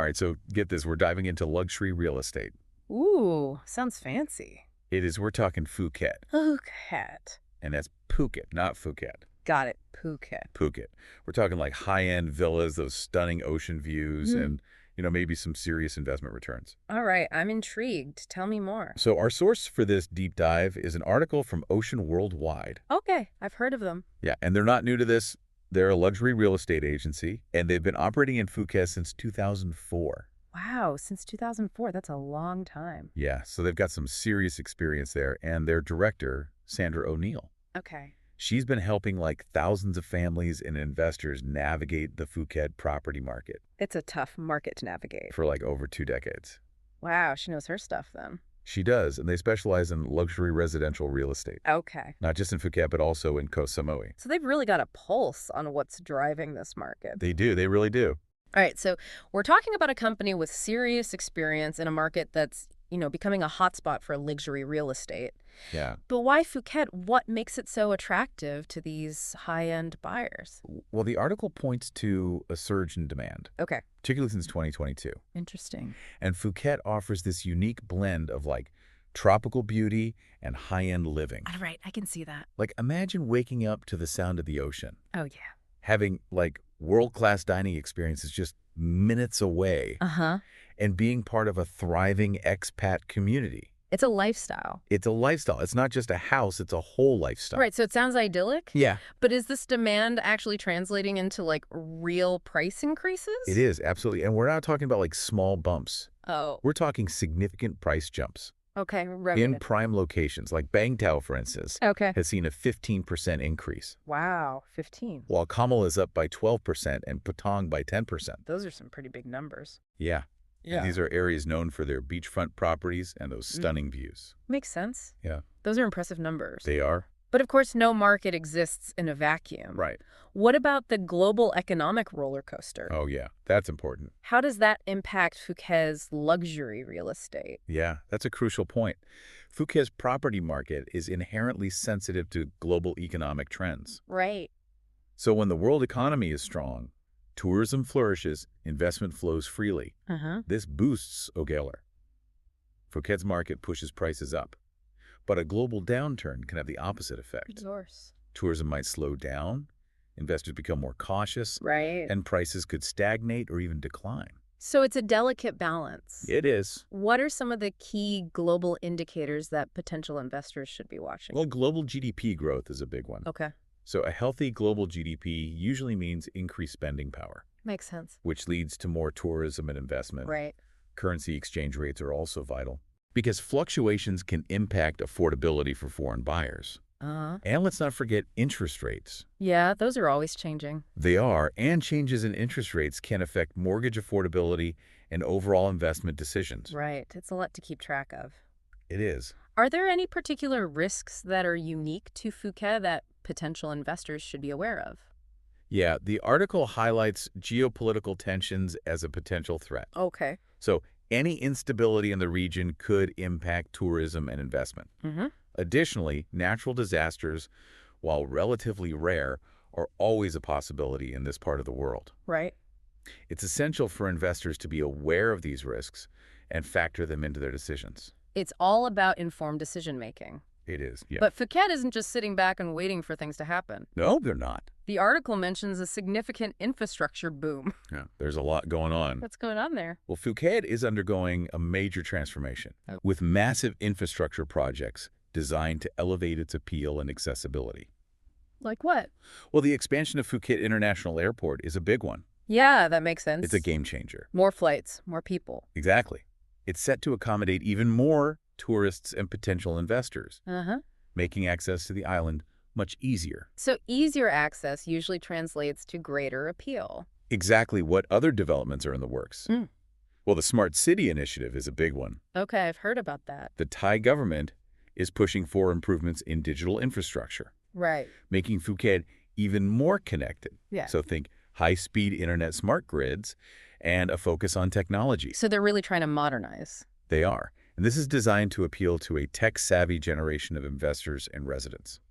right, so get this. We're diving into luxury real estate. Ooh, sounds fancy. It is, we're talking Phuket. Phuket. And that's Phuket, not Phuket. Got it. Phuket. Phuket. We're talking like high-end villas, those stunning ocean views, and, maybe some serious investment returns. All right, I'm intrigued. Tell me more. So our source for this deep dive is an article from Ocean Worldwide. Okay, I've heard of them. Yeah, and they're not new to this. They're a luxury real estate agency, and they've been operating in Phuket since 2004. Wow, since 2004. That's a long time. Yeah, so they've got some serious experience there, and their director, Sandra O'Neill. Okay. She's been helping like thousands of families and investors navigate the Phuket property market It's a tough market to navigate. for like over 2 decades. Wow, she knows her stuff then. She does, and they specialize in luxury residential real estate, Okay. not just in Phuket, but also in Koh Samui. So they've really got a pulse on what's driving this market. They do, they really do. All right, so we're talking about a company with serious experience in a market that's, becoming a hotspot for luxury real estate. Yeah. But why Phuket? What makes it so attractive to these high-end buyers? Well, the article points to a surge in demand, Okay. particularly since 2022. Interesting. And Phuket offers this unique blend of like tropical beauty and high-end living. All right, I can see that. Like imagine waking up to the sound of the ocean, Oh, yeah. having like world-class dining experiences just minutes away, Uh-huh. and being part of a thriving expat community. It's a lifestyle. It's a lifestyle. It's not just a house, it's a whole lifestyle. Right, so it sounds idyllic. Yeah. But is this demand actually translating into, real price increases? It is, absolutely. And we're not talking about like small bumps. Oh, We're talking significant price jumps. okay. In Revenue. prime locations, like Bangtao, for instance, Okay. has seen a 15% increase, Wow, 15. while Kamal is up by 12% and Patong by 10%. Those are some pretty big numbers. Yeah. These are areas known for their beachfront properties and those stunning views. Makes sense. Yeah. Those are impressive numbers. They are. But of course, no market exists in a vacuum. Right. What about the global economic roller coaster? Oh, yeah. That's important. How does that impact Phuket's luxury real estate? Yeah, that's a crucial point. Phuket's property market is inherently sensitive to global economic trends. Right. So when the world economy is strong, tourism flourishes, investment flows freely. Uh-huh. This boosts Ogeller. Phuket's market pushes prices up. But a global downturn can have the opposite effect. Of course. Tourism might slow down, investors become more cautious, Right. and prices could stagnate or even decline. So it's a delicate balance. It is. What are some of the key global indicators that potential investors should be watching? Well, global GDP growth is a big one. Okay. So a healthy global GDP usually means increased spending power, Makes sense. which leads to more tourism and investment. Right. Currency exchange rates are also vital because fluctuations can impact affordability for foreign buyers. Uh-huh. And let's not forget interest rates. Yeah, those are always changing. They are, and changes in interest rates can affect mortgage affordability and overall investment decisions. Right. It's a lot to keep track of. It is. Are there any particular risks that are unique to Phuket that potential investors should be aware of? Yeah, the article highlights geopolitical tensions as a potential threat. Okay. So any instability in the region could impact tourism and investment. Mm-hmm. Additionally, natural disasters, while relatively rare, are always a possibility in this part of the world. Right. It's essential for investors to be aware of these risks and factor them into their decisions. It's all about informed decision-making. It is, yeah. But Phuket isn't just sitting back and waiting for things to happen. No, they're not. The article mentions a significant infrastructure boom. Yeah, there's a lot going on. What's going on there? Well, Phuket is undergoing a major transformation with massive infrastructure projects designed to elevate its appeal and accessibility. Like what? Well, the expansion of Phuket International Airport is a big one. Yeah, that makes sense. It's a game changer. More flights, more people. Exactly. It's set to accommodate even more tourists and potential investors, Uh-huh. making access to the island much easier. So easier access usually translates to greater appeal. Exactly what other developments are in the works. Mm. Well, the Smart City Initiative is a big one. Okay, I've heard about that. The Thai government is pushing for improvements in digital infrastructure, Right. making Phuket even more connected. Yeah. So think high-speed internet smart grids and a focus on technology. So they're really trying to modernize. They are. And this is designed to appeal to a tech-savvy generation of investors and residents.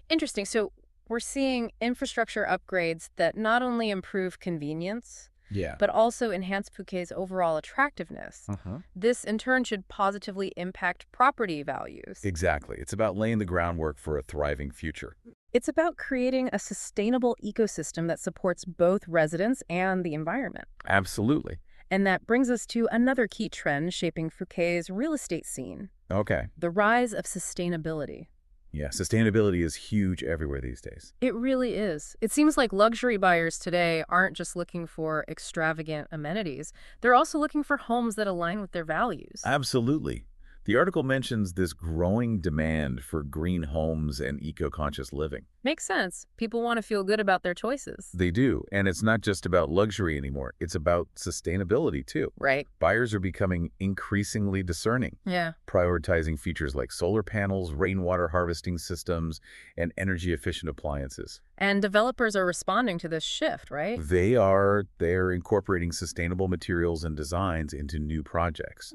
Interesting. So we're seeing infrastructure upgrades that not only improve convenience, Yeah. but also enhance Phuket's overall attractiveness. This, in turn, should positively impact property values. Exactly. It's about laying the groundwork for a thriving future. It's about creating a sustainable ecosystem that supports both residents and the environment. Absolutely. And that brings us to another key trend shaping Phuket's real estate scene: Okay. the rise of sustainability. Yeah, sustainability is huge everywhere these days. It really is. It seems like luxury buyers today aren't just looking for extravagant amenities. They're also looking for homes that align with their values. Absolutely. The article mentions this growing demand for green homes and eco-conscious living. Makes sense. People want to feel good about their choices. They do, and it's not just about luxury anymore. It's about sustainability, too. Right. Buyers are becoming increasingly discerning, Yeah. prioritizing features like solar panels, rainwater harvesting systems, and energy-efficient appliances. And developers are responding to this shift, right? They're incorporating sustainable materials and designs into new projects,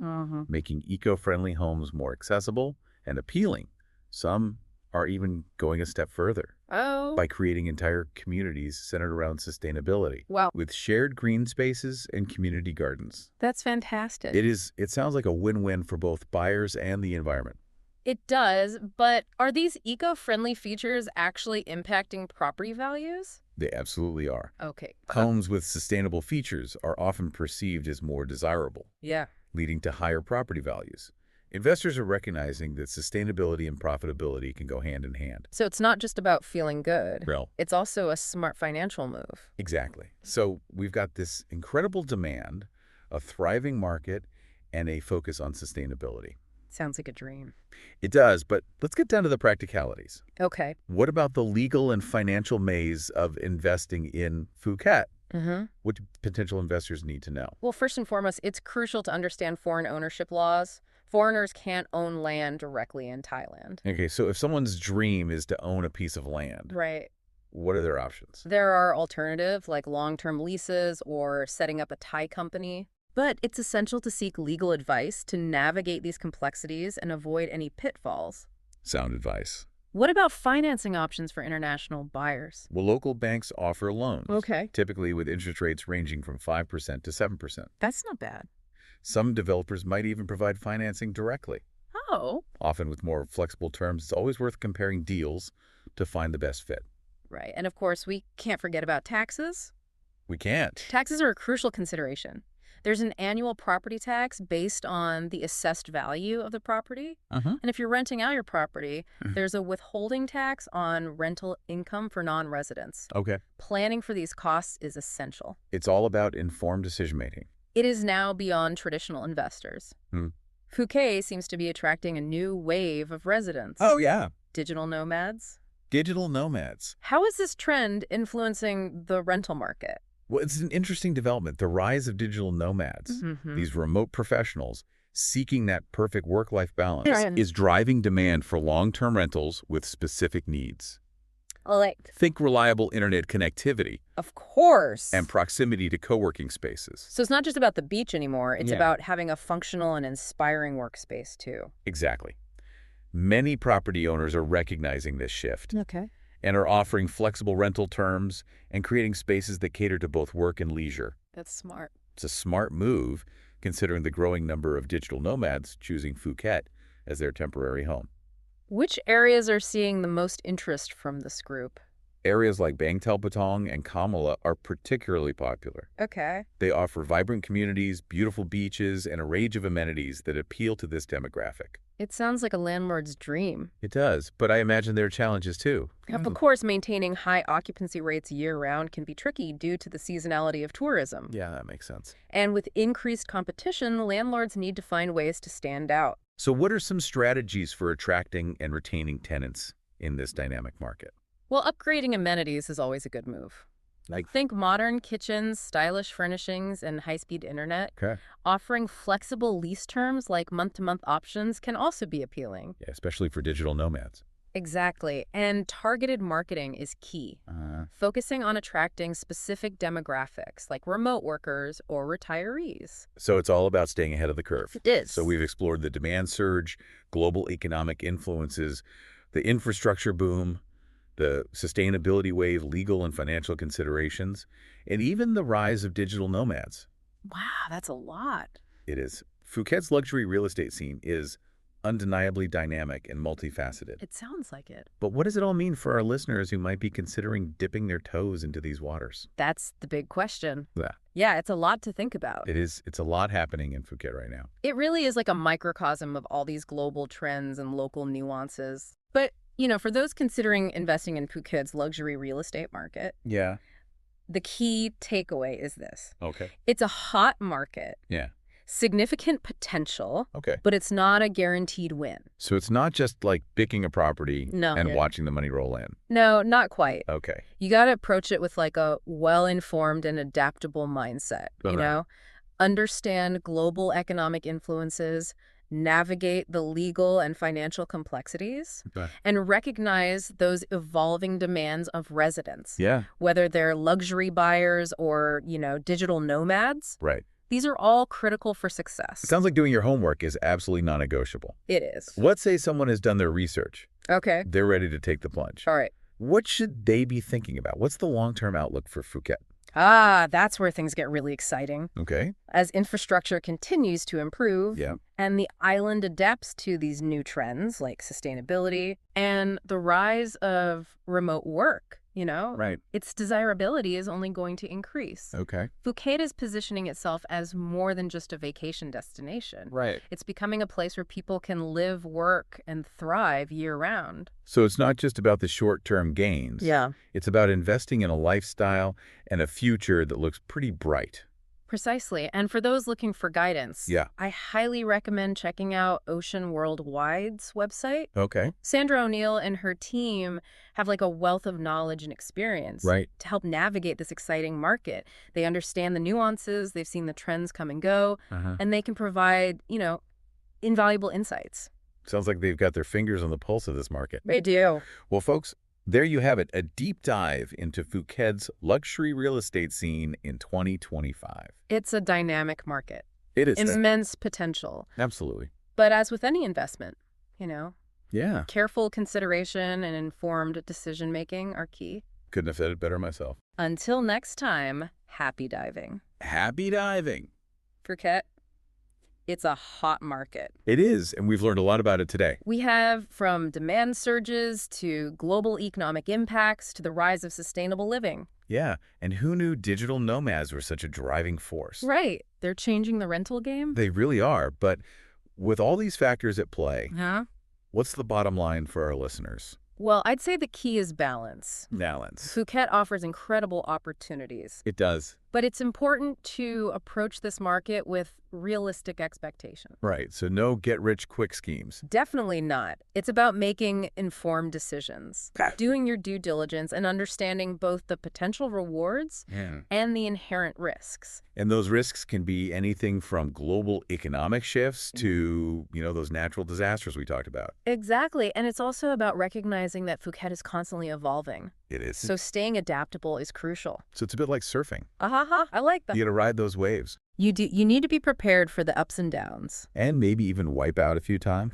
making eco-friendly homes more accessible and appealing. Some are even going a step further Oh. by creating entire communities centered around sustainability, Wow. with shared green spaces and community gardens. That's fantastic. It sounds like a win-win for both buyers and the environment. It does, but are these eco-friendly features actually impacting property values? They absolutely are. Okay. Homes with sustainable features are often perceived as more desirable, Yeah. leading to higher property values. Investors are recognizing that sustainability and profitability can go hand in hand. So it's not just about feeling good. Well, It's also a smart financial move. exactly. So we've got this incredible demand, a thriving market, and a focus on sustainability. Sounds like a dream. It does, but let's get down to the practicalities. Okay. What about the legal and financial maze of investing in Phuket? What do potential investors need to know? Well, first and foremost, it's crucial to understand foreign ownership laws. Foreigners can't own land directly in Thailand. Okay, so if someone's dream is to own a piece of land, Right. what are their options? There are alternatives like long-term leases or setting up a Thai company. But it's essential to seek legal advice to navigate these complexities and avoid any pitfalls. Sound advice. What about financing options for international buyers? Well, local banks offer loans, Okay. typically with interest rates ranging from 5% to 7%. That's not bad. Some developers might even provide financing directly, Oh. often with more flexible terms. It's always worth comparing deals to find the best fit. Right. And of course, we can't forget about taxes. We can't. Taxes are a crucial consideration. There's an annual property tax based on the assessed value of the property. And if you're renting out your property, there's a withholding tax on rental income for non-residents. Okay. Planning for these costs is essential. It's all about informed decision-making. It is now beyond traditional investors. Phuket seems to be attracting a new wave of residents. Oh, yeah. Digital nomads. Digital nomads. How is this trend influencing the rental market? Well, it's an interesting development. The rise of digital nomads, these remote professionals seeking that perfect work-life balance, is driving demand for long-term rentals with specific needs. Like, Think reliable internet connectivity of course. and proximity to co-working spaces. So it's not just about the beach anymore. It's Yeah. about having a functional and inspiring workspace, too. Exactly. Many property owners are recognizing this shift Okay. and are offering flexible rental terms and creating spaces that cater to both work and leisure. That's smart. It's a smart move, considering the growing number of digital nomads choosing Phuket as their temporary home. Which areas are seeing the most interest from this group? Areas like Bang Tel Patong and Kamala are particularly popular. Okay. They offer vibrant communities, beautiful beaches, and a range of amenities that appeal to this demographic. It sounds like a landlord's dream. It does, but I imagine there are challenges too. Of course, maintaining high occupancy rates year-round can be tricky due to the seasonality of tourism. Yeah, that makes sense. And with increased competition, landlords need to find ways to stand out. So what are some strategies for attracting and retaining tenants in this dynamic market? Well, upgrading amenities is always a good move. Think modern kitchens, stylish furnishings, and high-speed internet. Okay. Offering flexible lease terms like month-to-month options can also be appealing. Yeah, especially for digital nomads. Exactly. And targeted marketing is key. Focusing on attracting specific demographics like remote workers or retirees. So it's all about staying ahead of the curve. It is. So we've explored the demand surge, global economic influences, the infrastructure boom, the sustainability wave, legal and financial considerations, and even the rise of digital nomads. Wow, that's a lot. It is. Phuket's luxury real estate scene is undeniably dynamic and multifaceted. It sounds like it. But what does it all mean for our listeners who might be considering dipping their toes into these waters? That's the big question. Yeah. Yeah, it's a lot to think about. It is. It's a lot happening in Phuket right now. It really is like a microcosm of all these global trends and local nuances. But, for those considering investing in Phuket's luxury real estate market, Yeah. the key takeaway is this. Okay. It's a hot market, Yeah. significant potential, Okay. but it's not a guaranteed win. So it's not just like picking a property No. and watching the money roll in. No, not quite. Okay. You got to approach it with like a well-informed and adaptable mindset, Okay. Understand global economic influences, navigate the legal and financial complexities, Okay. and recognize those evolving demands of residents, Yeah. whether they're luxury buyers or, digital nomads. Right. These are all critical for success. It sounds like doing your homework is absolutely non-negotiable. It is. Let's say someone has done their research. Okay. They're ready to take the plunge. All right. What should they be thinking about? What's the long-term outlook for Phuket? That's where things get really exciting. Okay. As infrastructure continues to improve Yeah. and the island adapts to these new trends like sustainability and the rise of remote work, Right. its desirability is only going to increase. Okay. Phuket is positioning itself as more than just a vacation destination. Right. It's becoming a place where people can live, work, and thrive year-round. So it's not just about the short-term gains. Yeah. It's about investing in a lifestyle and a future that looks pretty bright. Precisely. And for those looking for guidance, Yeah. I highly recommend checking out Ocean Worldwide's website. Okay. Sandra O'Neill and her team have like a wealth of knowledge and experience Right. to help navigate this exciting market. They understand the nuances, they've seen the trends come and go, and they can provide, invaluable insights. Sounds like they've got their fingers on the pulse of this market. They do. Well, folks, there you have it, a deep dive into Phuket's luxury real estate scene in 2025. It's a dynamic market. It is. Immense potential. Absolutely. But as with any investment, Yeah. careful consideration and informed decision-making are key. Couldn't have said it better myself. Until next time, happy diving. Happy diving. Phuket, it's a hot market. It is, and we've learned a lot about it today. We have from demand surges to global economic impacts to the rise of sustainable living. Yeah, and who knew digital nomads were such a driving force? Right. They're changing the rental game. They really are, but with all these factors at play, Huh? what's the bottom line for our listeners? Well, I'd say the key is balance. Balance. Phuket offers incredible opportunities, It does. but it's important to approach this market with realistic expectations. Right, so no get-rich-quick schemes. Definitely not. It's about making informed decisions, doing your due diligence, and understanding both the potential rewards Yeah. and the inherent risks. And those risks can be anything from global economic shifts to, those natural disasters we talked about. Exactly. And it's also about recognizing that Phuket is constantly evolving. It is. So staying adaptable is crucial. So it's a bit like surfing. I like that. You got to ride those waves You need to be prepared for the ups and downs. and maybe even wipe out a few times.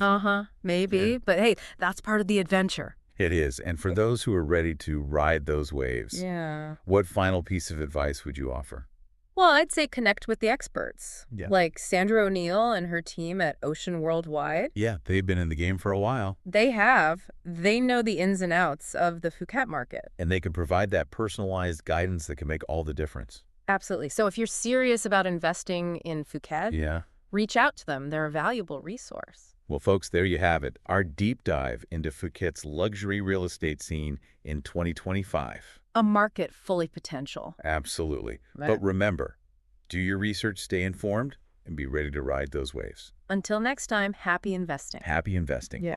Maybe. Yeah. But hey, that's part of the adventure. It is. And for those who are ready to ride those waves, Yeah. what final piece of advice would you offer? Well, I'd say connect with the experts, Yeah. like Sandra O'Neill and her team at Ocean Worldwide. Yeah, they've been in the game for a while, They know the ins and outs of the Phuket market. and they can provide that personalized guidance that can make all the difference. Absolutely. So if you're serious about investing in Phuket, Yeah. reach out to them. They're a valuable resource. Well, folks, there you have it. Our deep dive into Phuket's luxury real estate scene in 2025. A market fully potential. Absolutely. Right. But remember, do your research, stay informed, and be ready to ride those waves. Until next time, happy investing. Happy investing. Yeah.